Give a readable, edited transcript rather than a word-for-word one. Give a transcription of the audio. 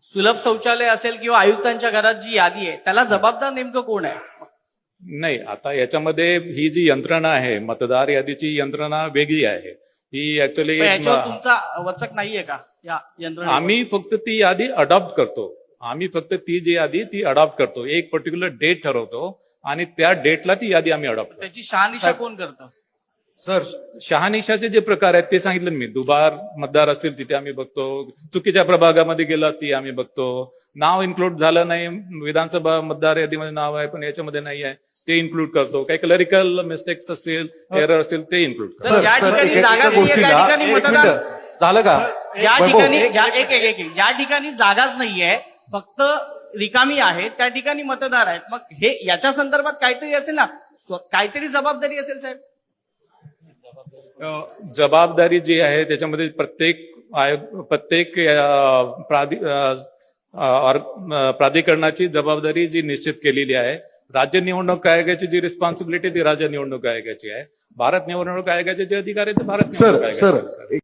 सुलभ शौचालय असेल किंवा आयुक्तांच्या घरात जी यादी आहे त्याला जबाबदार नेमकं कोण आहे? नाही, आता याच्यामध्ये ही जी यंत्रणा आहे, मतदार यादीची यंत्रणा वेगळी आहे. ही ऍक्च्युअली पण याच्यावर तुमचा वचक नाहीये का या यंत्रणेवर? आम्ही फक्त ती यादी अडॉप्ट करतो. आम्ही फक्त ती जी यादी ती अडॉप्ट करतो. एक पर्टिक्युलर डेट ठरवतो आणि त्या डेटला ती यादी आम्ही अडॉप्ट करतो. त्याची शहानिशा कोण करतं? सर, शहानिशाचे जे प्रकार आहेत ते सांगितलं मी. दुबार मतदार असतील तिथे आम्ही बघतो. चुकीच्या प्रभागामध्ये गेला ती आम्ही बघतो. नाव इन्क्लूड झालं नाही, विधानसभा मतदार यादीमध्ये नाव आहे पण याच्यामध्ये नाही आहे, ते इन्क्लूड करतो. काही क्लरिकल मिस्टेक्स असेल, एरर असेल ते इन्क्लूड करतो. सर, ज्या ठिकाणी जागा नाहीये त्या ठिकाणी मतदार झालं का? ज्या ठिकाणी ज्या ठिकाणी जागाच नाहीये, फक्त रिकामी आहे त्या ठिकाणी मतदार आहेत. मग हे याच्या संदर्भात काहीतरी असेल ना, काहीतरी जबाबदारी असेल साहेब. जबाबदारी जी आहे त्याच्यामध्ये प्रत्येक प्राधिकरणाची जबाबदारी जी निश्चित केलेली आहे. राज्य निवडणूक आयोगाची जी रिस्पॉन्सिबिलिटी ती राज्य निवडणूक आयोगाची आहे. भारत निवडणूक आयोगाचे जे अधिकार आहेत ते भारत निवडणूक आयोगाचे आहेत.